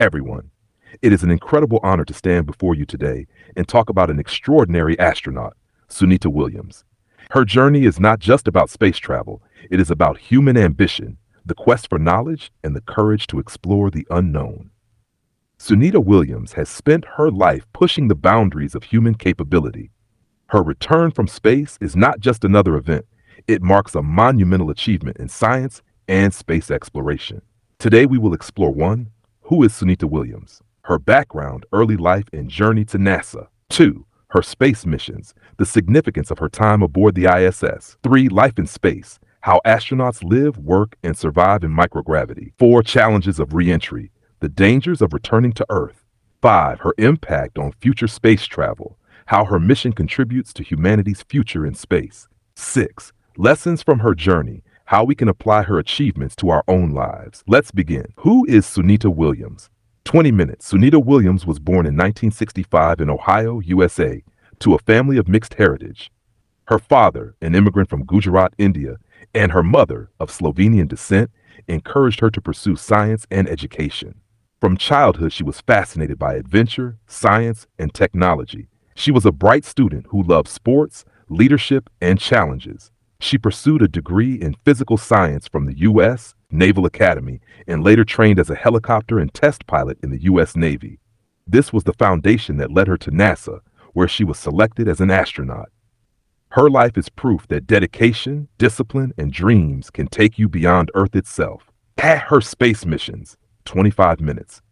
Everyone, it is an incredible honor to stand before you today and talk about an extraordinary astronaut, Sunita Williams. Her journey is not just about space travel, it is about human ambition, the quest for knowledge, and the courage to explore the unknown. Sunita Williams has spent her life pushing the boundaries of human capability. Her return from space is not just another event, it marks a monumental achievement in science and space exploration. Today we will explore one, who is Sunita Williams? Her background, early life, and journey to NASA. 2. Her space missions, the significance of her time aboard the ISS. 3. Life in space, how astronauts live, work, and survive in microgravity. 4. Challenges of re-entry, the dangers of returning to Earth. 5. Her impact on future space travel, how her mission contributes to humanity's future in space. 6. Lessons from her journey, how we can apply her achievements to our own lives. Let's begin. Who is Sunita Williams? 20 minutes. Sunita Williams was born in 1965 in Ohio, USA, to a family of mixed heritage. Her father, an immigrant from Gujarat, India, and her mother, of Slovenian descent, encouraged her to pursue science and education. From childhood, she was fascinated by adventure, science, and technology. She was a bright student who loved sports, leadership, and challenges. She pursued a degree in physical science from the U.S. Naval Academy and later trained as a helicopter and test pilot in the U.S. Navy. This was the foundation that led her to NASA, where she was selected as an astronaut. Her life is proof that dedication, discipline, and dreams can take you beyond Earth itself. At her space missions, 25 minutes.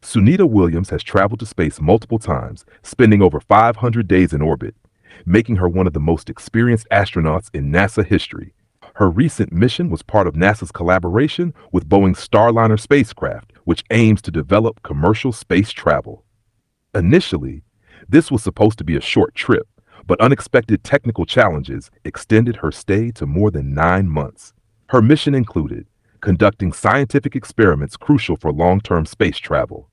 Sunita Williams has traveled to space multiple times, spending over 500 days in orbit, making her one of the most experienced astronauts in NASA history. Her recent mission was part of NASA's collaboration with Boeing's Starliner spacecraft, which aims to develop commercial space travel. Initially, this was supposed to be a short trip, but unexpected technical challenges extended her stay to more than 9 months. Her mission included conducting scientific experiments crucial for long-term space travel,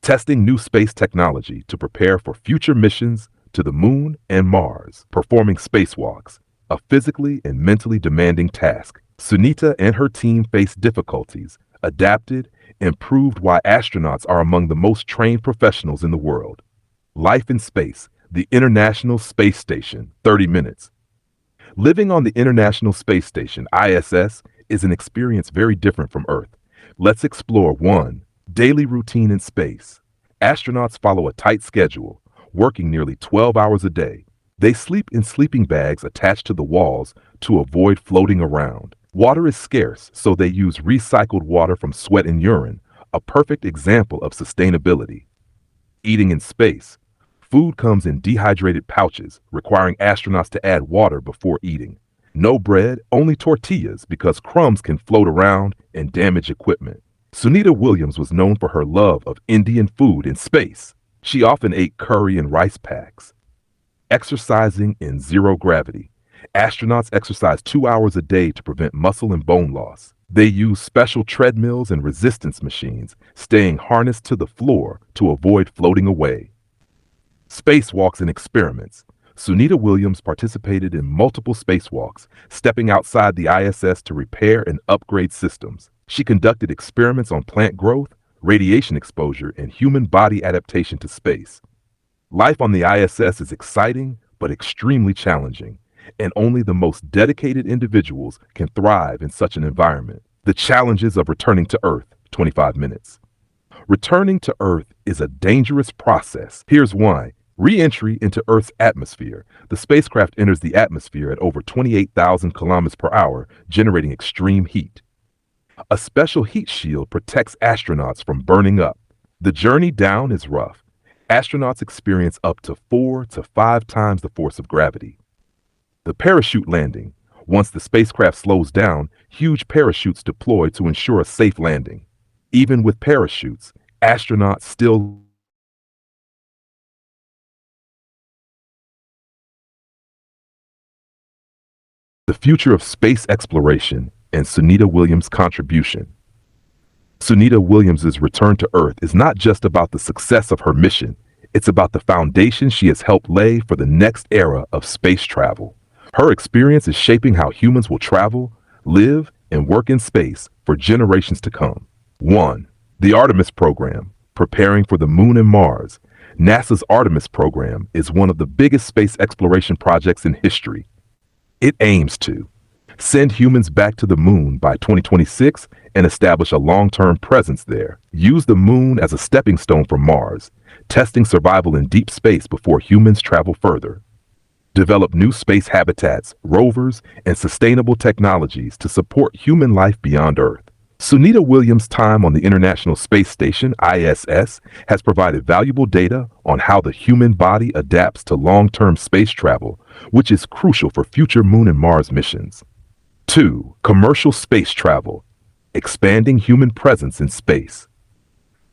testing new space technology to prepare for future missions to the Moon and Mars, performing spacewalks, a physically and mentally demanding task. Sunita and her team faced difficulties, adapted, and proved why astronauts are among the most trained professionals in the world. Life in space, the International Space Station, 30 minutes. Living on the International Space Station, ISS, is an experience very different from Earth. Let's explore 1. Daily routine in space. Astronauts follow a tight schedule, working nearly 12 hours a day. They sleep in sleeping bags attached to the walls to avoid floating around. Water is scarce, so they use recycled water from sweat and urine, a perfect example of sustainability. Eating in space. Food comes in dehydrated pouches, requiring astronauts to add water before eating. No bread, only tortillas, because crumbs can float around and damage equipment. Sunita Williams was known for her love of Indian food in space. She often ate curry and rice packs. Exercising in zero gravity. Astronauts exercise 2 hours a day to prevent muscle and bone loss. They use special treadmills and resistance machines, staying harnessed to the floor to avoid floating away. Spacewalks and experiments. Sunita Williams participated in multiple spacewalks, stepping outside the ISS to repair and upgrade systems. She conducted experiments on plant growth, radiation exposure, and human body adaptation to space. Life on the ISS is exciting but extremely challenging, and only the most dedicated individuals can thrive in such an environment. The challenges of returning to Earth, 25 minutes. Returning to Earth is a dangerous process. Here's why. Re-entry into Earth's atmosphere. The spacecraft enters the atmosphere at over 28,000 kilometers per hour, generating extreme heat. A special heat shield protects astronauts from burning up. The journey down is rough. Astronauts experience up to 4 to 5 times the force of gravity. The parachute landing. Once the spacecraft slows down, huge parachutes deploy to ensure a safe landing. Even with parachutes, astronauts still the future of space exploration and Sunita Williams' contribution. Sunita Williams' return to Earth is not just about the success of her mission, it's about the foundation she has helped lay for the next era of space travel. Her experience is shaping how humans will travel, live, and work in space for generations to come. 1. The Artemis program, preparing for the moon and Mars. NASA's Artemis program is one of the biggest space exploration projects in history. It aims to send humans back to the moon by 2026 and establish a long-term presence there. Use the moon as a stepping stone for Mars, testing survival in deep space before humans travel further. Develop new space habitats, rovers, and sustainable technologies to support human life beyond Earth. Sunita Williams' time on the International Space Station, ISS, has provided valuable data on how the human body adapts to long-term space travel, which is crucial for future Moon and Mars missions. 2. Commercial space travel, expanding human presence in space.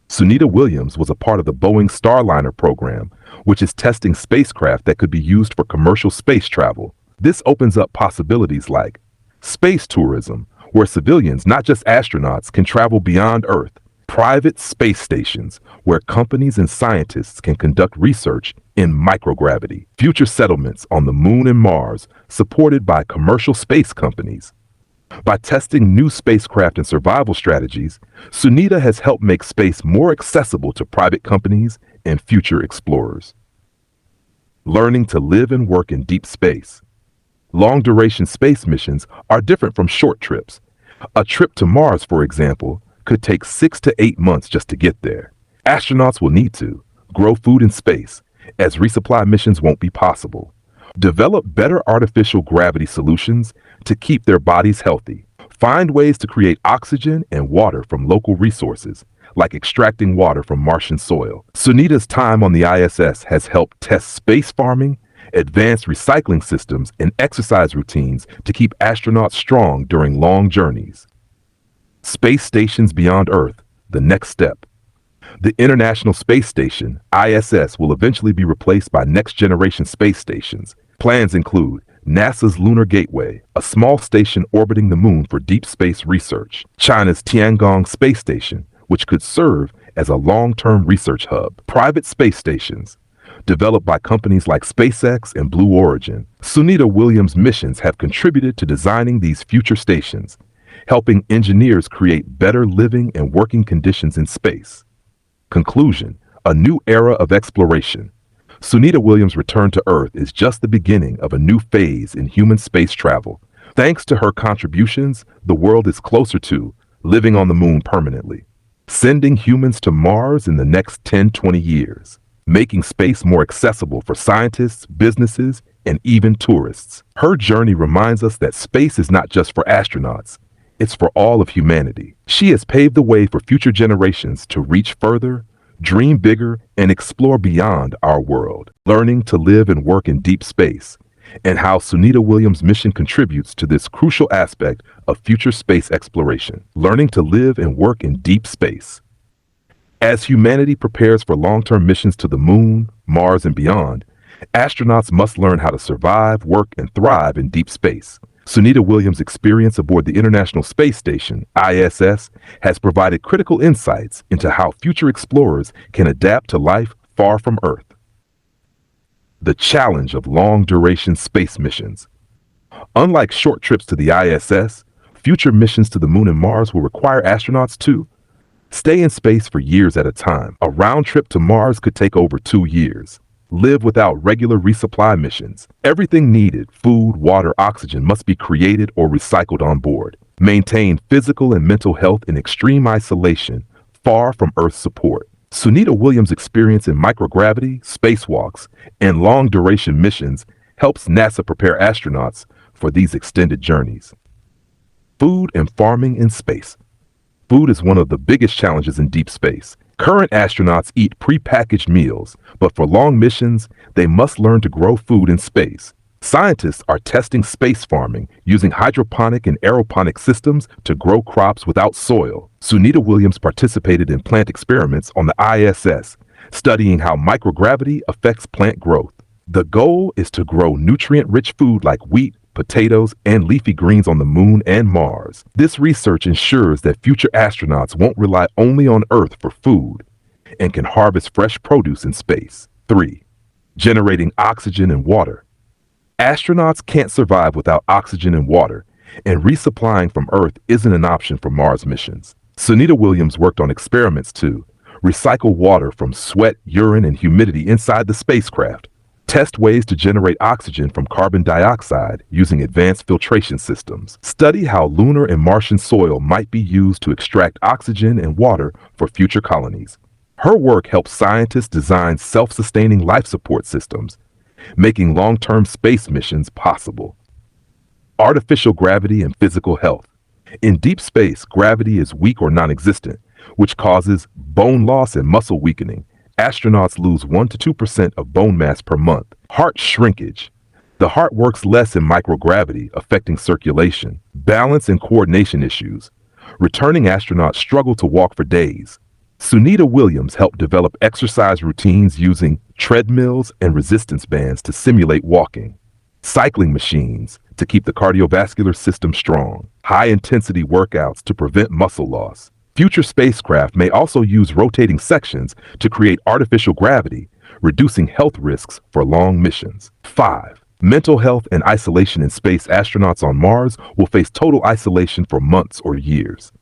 Sunita Williams was a part of the Boeing Starliner program, which is testing spacecraft that could be used for commercial space travel. This opens up possibilities like space tourism, where civilians, not just astronauts, can travel beyond Earth. Private space stations, where companies and scientists can conduct research in microgravity. Future settlements on the Moon and Mars, supported by commercial space companies. By testing new spacecraft and survival strategies, Sunita has helped make space more accessible to private companies and future explorers. Learning to live and work in deep space. Long-duration space missions are different from short trips. A trip to Mars, for example, could take 6 to 8 months just to get there. Astronauts will need to grow food in space, as resupply missions won't be possible. Develop better artificial gravity solutions to keep their bodies healthy. Find ways to create oxygen and water from local resources, like extracting water from Martian soil. Sunita's time on the ISS has helped test space farming, advanced recycling systems, and exercise routines to keep astronauts strong during long journeys. Space stations beyond Earth, the next step. The International Space Station, ISS, will eventually be replaced by next-generation space stations. Plans include NASA's Lunar Gateway, a small station orbiting the moon for deep space research. China's Tiangong Space Station, which could serve as a long-term research hub. Private space stations, developed by companies like SpaceX and Blue Origin. Sunita Williams' missions have contributed to designing these future stations, helping engineers create better living and working conditions in space. Conclusion: a new era of exploration. Sunita Williams' return to Earth is just the beginning of a new phase in human space travel. Thanks to her contributions, the world is closer to living on the moon permanently, sending humans to Mars in the next 10-20 years, making space more accessible for scientists, businesses, and even tourists. Her journey reminds us that space is not just for astronauts, it's for all of humanity. She has paved the way for future generations to reach further, dream bigger, and explore beyond our world. Learning to live and work in deep space, and how Sunita Williams' mission contributes to this crucial aspect of future space exploration. Learning to live and work in deep space. As humanity prepares for long-term missions to the moon, Mars, and beyond, astronauts must learn how to survive, work, and thrive in deep space. Sunita Williams' experience aboard the International Space Station, ISS, has provided critical insights into how future explorers can adapt to life far from Earth. The challenge of long-duration space missions. Unlike short trips to the ISS, future missions to the Moon and Mars will require astronauts to stay in space for years at a time. A round trip to Mars could take over 2 years. Live without regular resupply missions. Everything needed, food, water, oxygen, must be created or recycled on board. Maintain physical and mental health in extreme isolation, far from Earth's support. Sunita Williams' experience in microgravity, spacewalks, and long-duration missions helps NASA prepare astronauts for these extended journeys. Food and farming in space. Food is one of the biggest challenges in deep space. Current astronauts eat prepackaged meals, but for long missions, they must learn to grow food in space. Scientists are testing space farming using hydroponic and aeroponic systems to grow crops without soil. Sunita Williams participated in plant experiments on the ISS, studying how microgravity affects plant growth. The goal is to grow nutrient-rich food like wheat, potatoes, and leafy greens on the Moon and Mars. This research ensures that future astronauts won't rely only on Earth for food and can harvest fresh produce in space. 3. Generating oxygen and water. Astronauts can't survive without oxygen and water, and resupplying from Earth isn't an option for Mars missions. Sunita Williams worked on experiments to recycle water from sweat, urine, and humidity inside the spacecraft, test ways to generate oxygen from carbon dioxide using advanced filtration systems, study how lunar and Martian soil might be used to extract oxygen and water for future colonies. Her work helps scientists design self-sustaining life support systems, making long-term space missions possible. Artificial gravity and physical health. In deep space, gravity is weak or non-existent, which causes bone loss and muscle weakening. Astronauts lose 1 to 2% of bone mass per month. Heart shrinkage. The heart works less in microgravity, affecting circulation. Balance and coordination issues. Returning astronauts struggle to walk for days. Sunita Williams helped develop exercise routines using treadmills and resistance bands to simulate walking. Cycling machines to keep the cardiovascular system strong. High-intensity workouts to prevent muscle loss. Future spacecraft may also use rotating sections to create artificial gravity, reducing health risks for long missions. 5. Mental health and isolation in space. Astronauts on Mars will face total isolation for months or years.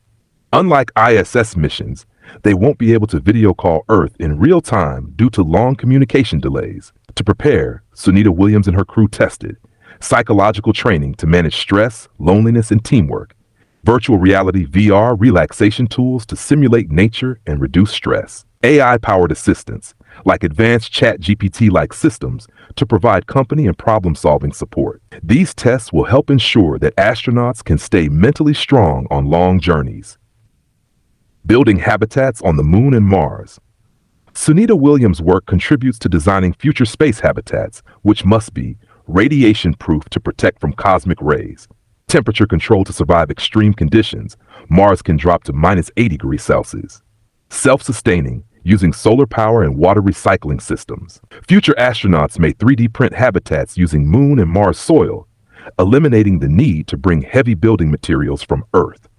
Unlike ISS missions, they won't be able to video call Earth in real time due to long communication delays. To prepare, Sunita Williams and her crew tested psychological training to manage stress, loneliness, and teamwork, virtual reality VR relaxation tools to simulate nature and reduce stress, AI-powered assistants like advanced ChatGPT-like systems to provide company and problem-solving support. These tests will help ensure that astronauts can stay mentally strong on long journeys. Building habitats on the Moon and Mars. Sunita Williams' work contributes to designing future space habitats, which must be radiation-proof to protect from cosmic rays, temperature controlled to survive extreme conditions. Mars can drop to -80°C. Self-sustaining, using solar power and water recycling systems. Future astronauts may 3D print habitats using Moon and Mars soil, eliminating the need to bring heavy building materials from Earth.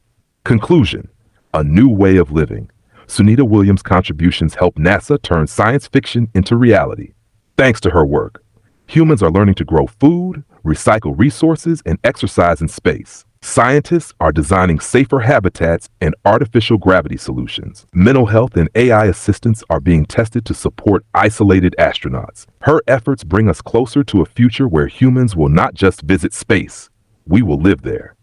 Conclusion: a new way of living. Sunita Williams' contributions help NASA turn science fiction into reality. Thanks to her work, humans are learning to grow food, recycle resources, and exercise in space. Scientists are designing safer habitats and artificial gravity solutions. Mental health and AI assistants are being tested to support isolated astronauts. Her efforts bring us closer to a future where humans will not just visit space, we will live there.